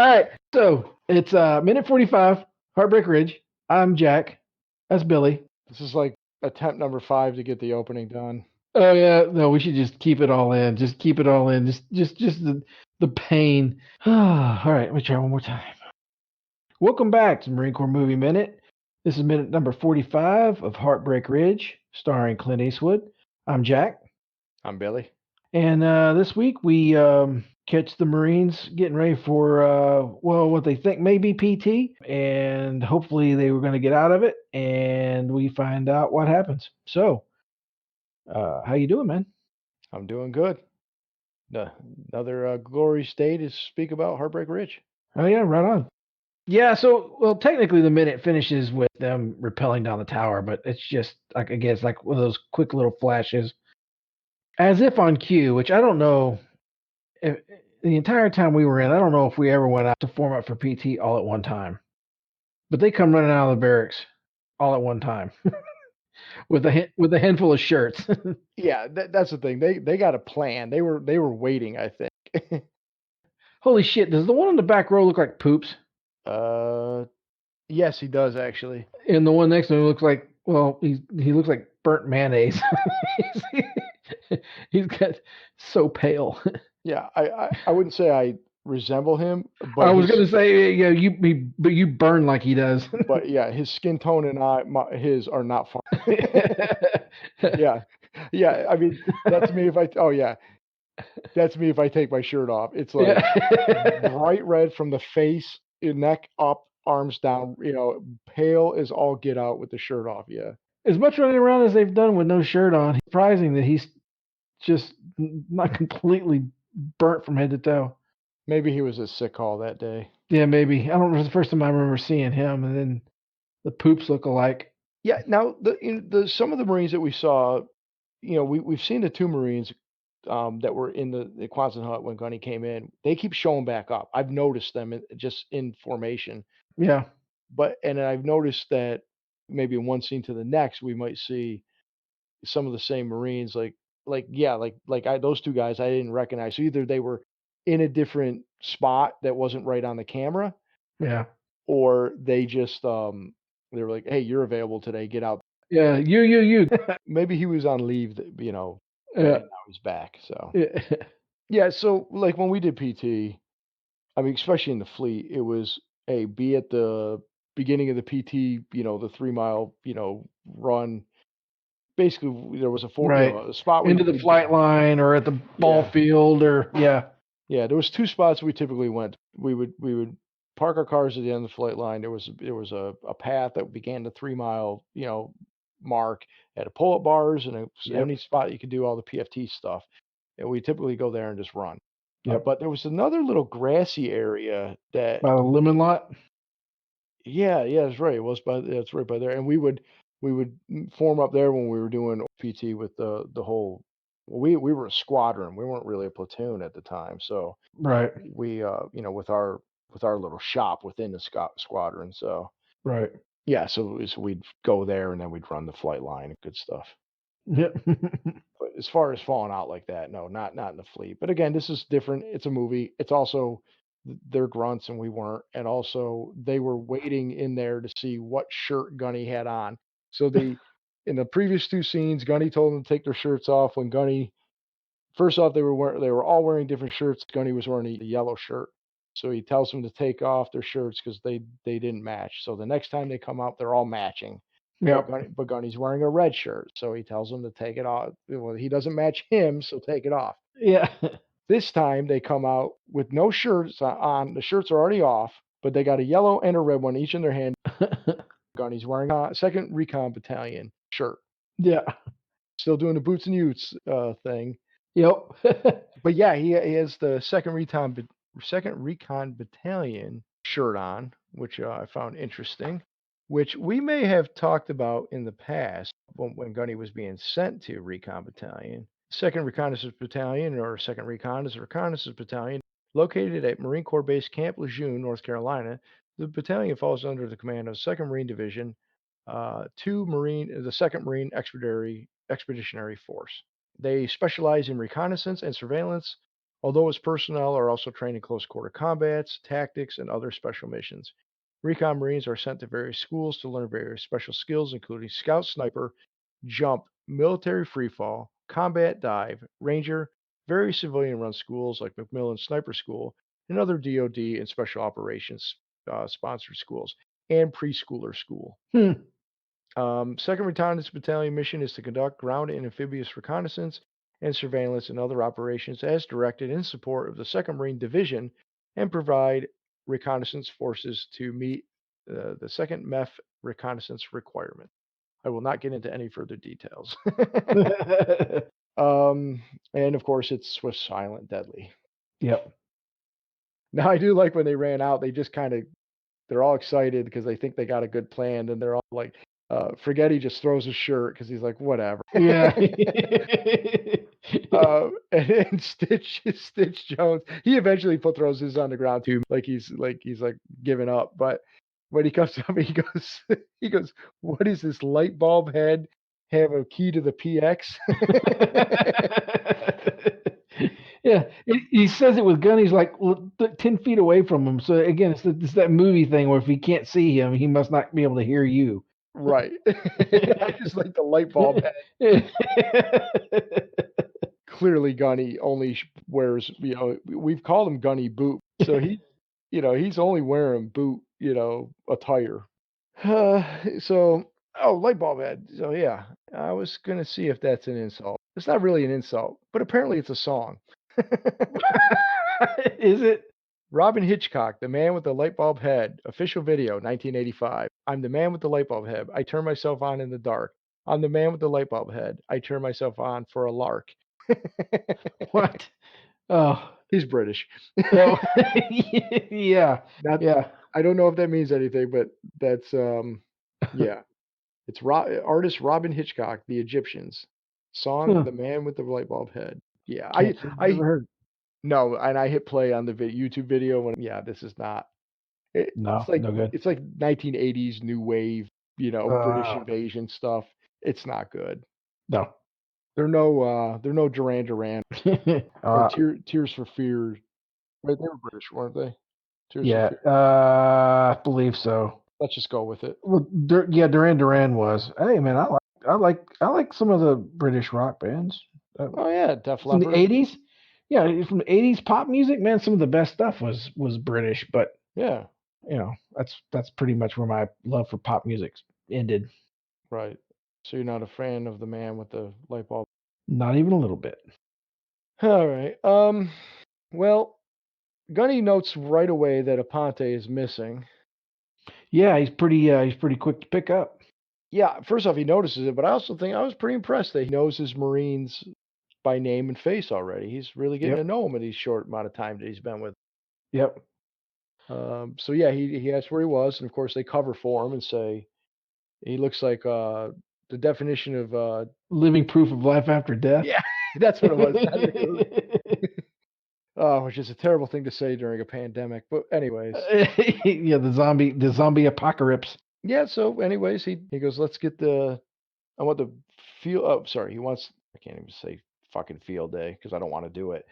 right. So it's minute 45, Heartbreak Ridge. I'm Jack. That's Billy. This is like attempt number 5 to get the opening done. Oh yeah, no, we should just keep it all in. Just keep it all in. Just the pain. All right, let me try one more time. Welcome back to Marine Corps Movie Minute. This is minute number 45 of Heartbreak Ridge, starring Clint Eastwood. I'm Jack. I'm Billy. And this week we catch the Marines getting ready for, what they think may be PT, and hopefully they were going to get out of it, and we find out what happens. So, how you doing, man? I'm doing good. Another glorious day to speak about Heartbreak Ridge. Oh yeah, right on. Yeah, so well, technically the minute finishes with them rappelling down the tower, but it's just like again, it's like one of those quick little flashes, as if on cue. Which I don't know. If, the entire time we were in, I don't know if we ever went out to form up for PT all at one time. But they come running out of the barracks all at one time with a handful of shirts. Yeah, that's the thing. They got a plan. They were waiting, I think. Holy shit! Does the one in the back row look like Poops? Yes, he does actually. And the one next to him looks like he looks like burnt mayonnaise. He's got so pale. Yeah, I wouldn't say I resemble him, but I was gonna say but you burn like he does. But yeah, his skin tone and his are not far. Yeah. I mean, that's me if I. Oh yeah, that's me if I take my shirt off. It's like bright red from the face, neck up, arms down. Pale as all get out with the shirt off. Yeah. As much running around as they've done with no shirt on, it's surprising that he's just not completely burnt from head to toe. Maybe he was a sick call that day. Yeah, maybe. I don't know. It's the first time I remember seeing him, and then the Poops look alike. Yeah. Now the some of the Marines that we saw, we've seen the 2 Marines that were in the Quonset hut when Gunny came in. They keep showing back up. I've noticed them just in formation. Yeah. And I've noticed that maybe in one scene to the next, we might see some of the same Marines, those 2 guys I didn't recognize. So either they were in a different spot that wasn't right on the camera, Yeah. or they just they were like, "Hey, you're available today. Get out." Yeah. You. Maybe he was on leave, Yeah. and now he's back. So Yeah. yeah. So like when we did PT, I mean, especially in the fleet, it was be at the beginning of the PT, the 3 mile, run. Basically, there was Right. a spot Into the flight line or at the ball field or yeah. Yeah, there was 2 spots we typically went. We would park our cars at the end of the flight line. There was a path that began the 3 mile, mark at a pull-up bars, and it was Yep. any spot you could do all the PFT stuff. And we typically go there and just run. Yep. But there was another little grassy area that. By the lemon lot. Yeah, that's right. It's right by there, and we would form up there when we were doing PT with the whole. We were a squadron. We weren't really a platoon at the time, so Right. we with our little shop within the squadron. So Right. yeah, so we'd go there and then we'd run the flight line and good stuff. Yep. But as far as falling out like that, no, not in the fleet. But again, this is different. It's a movie. It's also they're grunts and we weren't, and also they were waiting in there to see what shirt Gunny had on. So in the previous 2 scenes, Gunny told them to take their shirts off. When Gunny first off, they were all wearing different shirts. Gunny was wearing a yellow shirt, so he tells them to take off their shirts because they didn't match. So the next time they come out, they're all matching. Yep. But Gunny's wearing a red shirt, so he tells them to take it off. Well, he doesn't match him, so take it off. Yeah. This time they come out with no shirts on. The shirts are already off, but they got a yellow and a red one each in their hand. Gunny's wearing a second recon battalion shirt. Yeah. Still doing the boots and utes thing. Yep. But yeah, he has the second recon battalion shirt on, which I found interesting. Which we may have talked about in the past when Gunny was being sent to recon battalion. Second Reconnaissance Battalion, or Second Recon, is a reconnaissance battalion located at Marine Corps Base Camp Lejeune, North Carolina. The battalion falls under the command of 2nd Marine Division, the 2nd Marine Expeditionary Force. They specialize in reconnaissance and surveillance although its personnel are also trained in close quarter combats, tactics, and other special missions. Recon Marines are sent to various schools to learn various special skills, including scout sniper, jump, military freefall, combat dive, ranger, various civilian run schools like McMillan Sniper School, and other DoD and special operations sponsored schools, and preschooler school. Hmm. 2nd Reconnaissance Battalion mission is to conduct ground and amphibious reconnaissance and surveillance and other operations as directed in support of the 2nd Marine Division and provide reconnaissance forces to meet the 2nd MEF reconnaissance requirement. I will not get into any further details. And of course, it's swift, silent, deadly. Yep. Now, I do like when they ran out, they just kind of they're all excited because they think they got a good plan, and they're all like, Forgetti just throws his shirt because he's like, whatever. Yeah. And Stitch Jones, he eventually throws his on the ground too, like he's giving up. But when he comes up, he goes, "What is this light bulb head? Have a key to the PX?" Yeah, he says it with Gunny. He's like 10 feet away from him. So again, it's that movie thing where if he can't see him, he must not be able to hear you. Right. I just like the light bulb head. Clearly, Gunny only wears, we've called him Gunny Boot. So he's only wearing boot, attire. Light bulb head. So yeah, I was gonna see if that's an insult. It's not really an insult, but apparently it's a song. Is it? Robin Hitchcock, The Man with the Light Bulb Head, official video, 1985. I'm the man with the light bulb head. I turn myself on in the dark. I'm the man with the light bulb head. I turn myself on for a lark. What? Oh, He's British. oh. Yeah. Yeah. I don't know if that means anything, but that's yeah. It's artist Robin Hitchcock, The Egyptians. Song Huh. The Man with the Light Bulb Head. Yeah, Can't say I've ever heard. no, and I hit play on the YouTube video when this is not No, no good. it's like 1980s new wave, British Uh, invasion stuff. It's not good. no. They're no Duran Duran or uh, Tears for Fears. Wait, they were British, weren't they? Tears for yeah. Fears. I believe so. Let's just go with it. Well, Duran Duran was. Hey, man, I like some of the British rock bands. Oh yeah, Def From the Leppard. '80s. Yeah, from the '80s pop music, man. Some of the best stuff was British, but Yeah, that's pretty much where my love for pop music ended. right. So you're not a fan of the man with the light bulb. Not even a little bit. All right. Well, Gunny notes right away that Aponte is missing. Yeah, he's pretty quick to pick up. Yeah, first off, he notices it, but I also think I was pretty impressed that he knows his Marines by name and face already. He's really getting to Yep. know them in these short amount of time that he's been with. Yep. So yeah, he asked where he was, and of course they cover for him and say he looks like the definition of Living proof of life after death. yeah, that's what it was. Which is a terrible thing to say during a pandemic. But anyways, Yeah, the zombie apocalypse. yeah. So anyways, he goes, let's get I want the field. Oh, sorry, he wants. I can't even say fucking field day because I don't want to do it.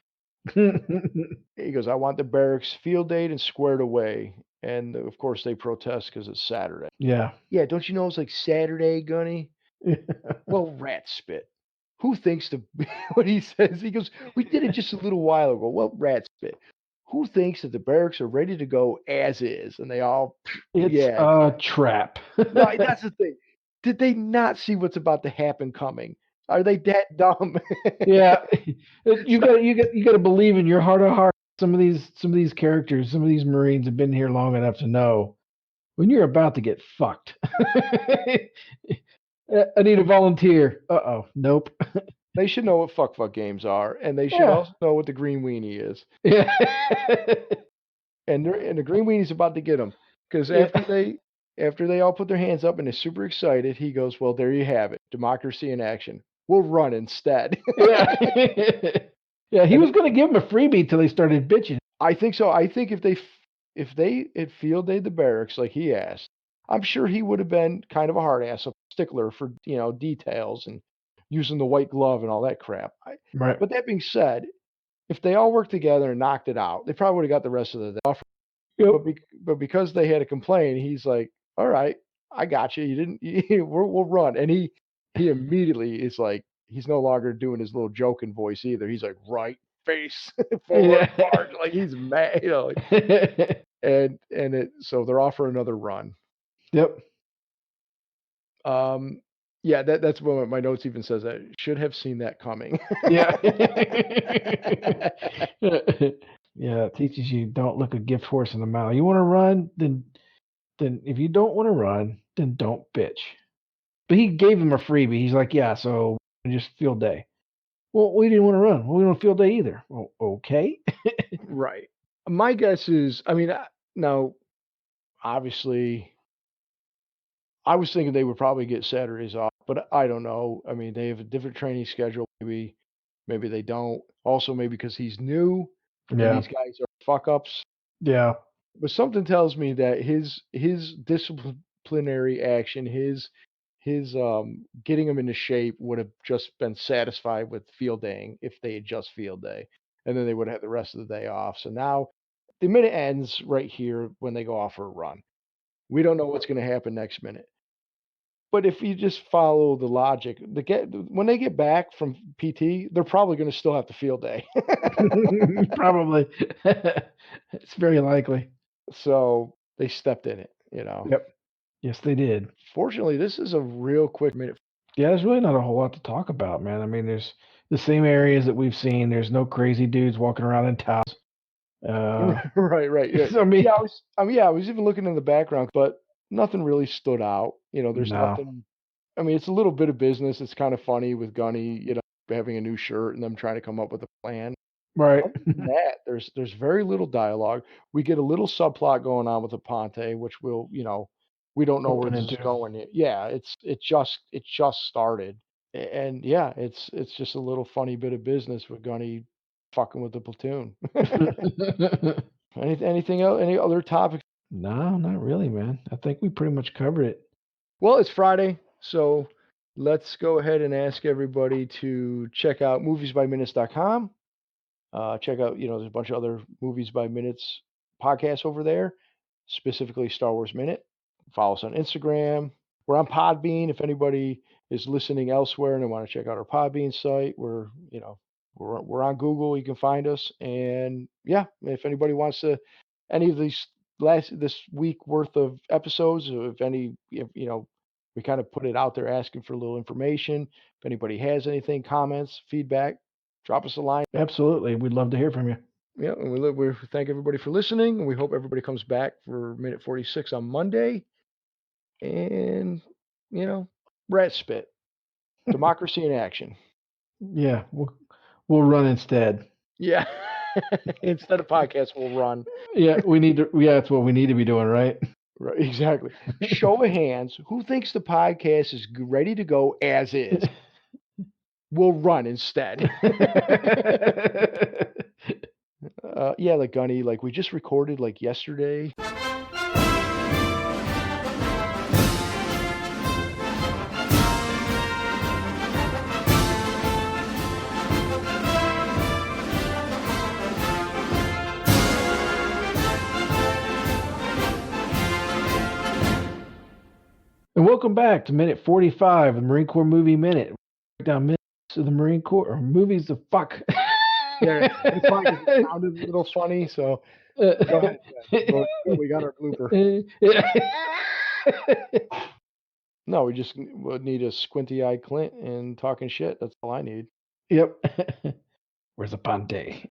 He goes, I want the barracks field date and squared away. And of course, they protest because it's Saturday. Yeah. Yeah, don't you know it's like Saturday, Gunny? Well, rat spit. Who thinks the what he says? He goes, we did it just a little while ago. Well, rat spit. Who thinks that the barracks are ready to go as is? And they all, It's yeah. a trap. No, that's the thing. Did they not see what's about to happen coming? Are they that dumb? Yeah, you got to believe in your heart of hearts. Some of these characters, some of these Marines have been here long enough to know when you're about to get fucked. I need a volunteer. Uh-oh. Nope. They should know what fuck games are, and they should Yeah. also know what the green weenie is. Yeah. And the green weenie's about to get them because Yeah. after they all put their hands up and they're super excited, he goes, "Well, there you have it, democracy in action. We'll run instead." Yeah. Yeah, he was going to give him a freebie till they started bitching. I think so. I think if they had field day the barracks like he asked, I'm sure he would have been kind of a hard ass, a stickler for details and using the white glove and all that crap. Right. But that being said, if they all worked together and knocked it out, they probably would have got the rest of the day off. Yep. But because they had to complain, he's like, "All right, I got you. You didn't. We'll run." And he immediately is like, he's no longer doing his little joking voice either. He's like, "Right, face forward, Yeah. march." Like he's mad, and so they're off for another run. Yep. Um, yeah, that's what my notes even says that should have seen that coming. Yeah. Yeah, it teaches you don't look a gift horse in the mouth. You want to run, then if you don't want to run, then don't bitch. But he gave him a freebie. He's like, yeah, so just field day. Well, we didn't want to run. Well, we don't field day either. Well, okay. Right. My guess is, I mean, now obviously, I was thinking they would probably get Saturdays off, but I don't know. I mean, they have a different training schedule. Maybe they don't. Also, maybe because he's new and Yeah. these guys are fuck ups. Yeah. But something tells me that his disciplinary action, his getting him into shape would have just been satisfied with field daying if they had just field day, and then they would have had the rest of the day off. So now the minute ends right here when they go off for a run. We don't know what's going to happen next minute. But if you just follow the logic, when they get back from PT, they're probably going to still have the field day. Probably. It's very likely. So they stepped in it. Yep. Yes, they did. Fortunately, this is a real quick minute. Yeah, there's really not a whole lot to talk about, man. I mean, there's the same areas that we've seen. There's no crazy dudes walking around in towels. Right. Yeah. I mean, I was even looking in the background, but nothing really stood out. There's no. nothing. I mean, it's a little bit of business. It's kind of funny with Gunny, having a new shirt and them trying to come up with a plan. Right. Other than that, there's very little dialogue. We get a little subplot going on with the Ponte, which we don't know where Open this is into. going yet. Yeah, it just started, and yeah, it's just a little funny bit of business with Gunny fucking with the platoon. Anything else? Any other topics? No, not really, man. I think we pretty much covered it. Well, it's Friday, so let's go ahead and ask everybody to check out moviesbyminutes.com. Check out, there's a bunch of other Movies by Minutes podcasts over there, specifically Star Wars Minute. Follow us on Instagram. We're on Podbean. If anybody is listening elsewhere and they want to check out our Podbean site, we're on Google. You can find us. And yeah, if anybody wants to, any of these this week worth of episodes, if we kind of put it out there asking for a little information. If anybody has anything, comments, feedback, drop us a line. Absolutely. We'd love to hear from you. Yeah, and we thank everybody for listening, and we hope everybody comes back for minute 46 on Monday. And rat spit, democracy in action. Yeah, we'll run instead. Yeah, instead of podcast, we'll run. Yeah, we need to. Yeah, that's what we need to be doing, right? Right, exactly. Show of hands, who thinks the podcast is ready to go as is? We'll run instead. Yeah, like Gunny, like we just recorded like yesterday. And welcome back to minute 45 of the Marine Corps Movie Minute. Break down minutes of the Marine Corps or movies of fuck. Yeah, it's fine 'cause it sounded a little funny, so go ahead. We got our blooper. No, we just would need a squinty-eyed Clint and talking shit. That's all I need. Yep. Where's the Ponte?